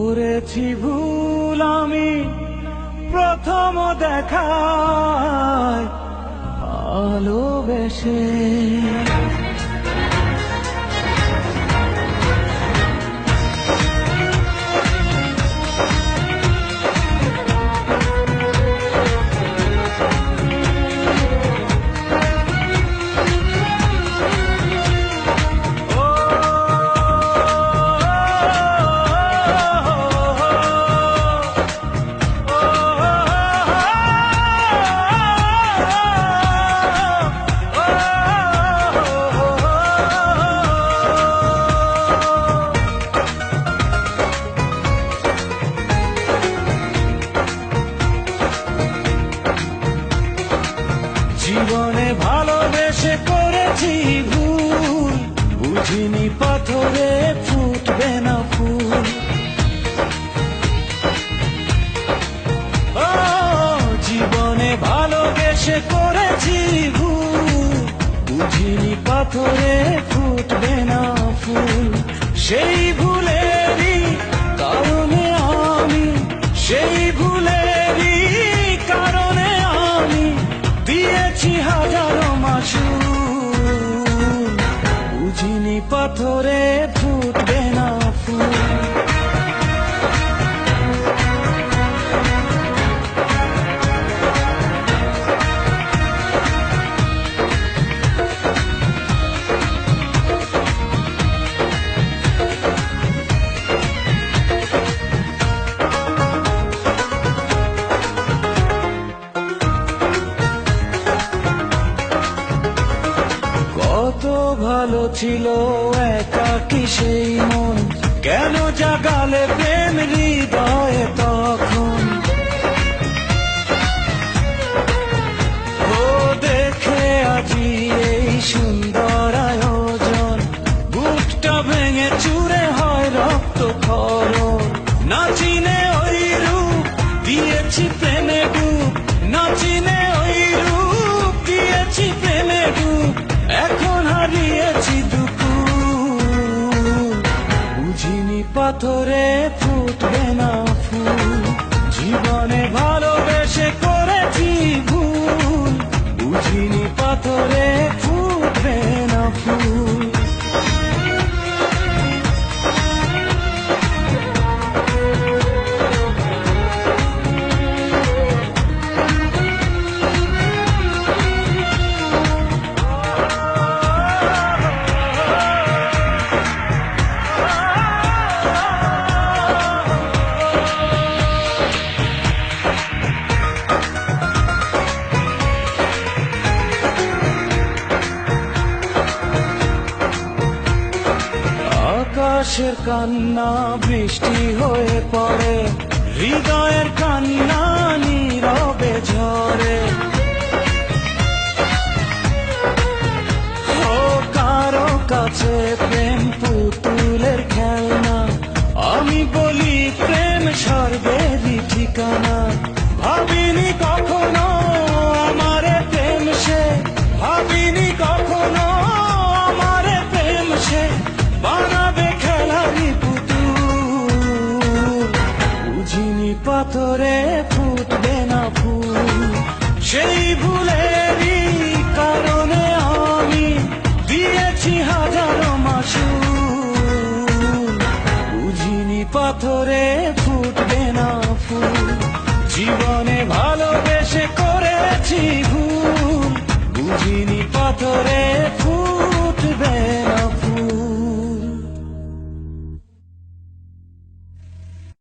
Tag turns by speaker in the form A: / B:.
A: করেছি ভুল আমি প্রথম দেখায় ভালোবেসে। জীবনে ভালোবেসে করেছি ভুল, বুঝিনি পাথরে ফুটবে না ফুল। ও জীবনে ভালোবেসে করেছি ভুল, বুঝিনি পাথরে ফুটবে না ফুল। সেই ভুলেরই কারণে আমি, সেই ভুলেরই কারণে আমি দিয়েছি হাজারো মাসুল, বুঝিনি পাথরে ফুটবে না ফুল। কত ভালো ছিল একাকী সেই মন, কেন জাগালে প্রেম হৃদয়ে তখন। ও দেখে আজি এই সুন্দর আয়োজন, বুকটা ভেঙে চুরে হয় রক্ত খরণ। না চিনে ওই রূপ দিয়েছি প্রেমে ডুব, না চিনে ওই রূপ দিয়েছি প্রেমে ডুব। এখন হারিয়েছি দুকুল, বুঝিনি পাথরে ফুটবে না ফুল। জীবনে ভালোবেসে করেছি ভুল, বুঝিনি পাথরে ফুটবে না ফুল। আকাশের কান্না বৃষ্টি হয়ে পড়ে, হৃদয়ের কান্না নীরবে ঝরে। ও কারো কাছে প্রেম পুতুলের খেলনা, আমি বলি প্রেম স্বর্গেরই ঠিকানা। ভাবিনি কখনো আমারে প্রেম সে, ভাবিনি কখনো আমারে প্রেম সে বানাবে খেলারি পুতুল, বুঝিনি পাথরে ফুটবে না ফুল। সেই ভুলেরই কারণে আমি দিয়েছি হাজারো মাসুল, বুঝিনি পাথরে ফুটবে না ফুল। জীবনে ভালোবেসে করেছি ভুল, বুঝিনি পাথরে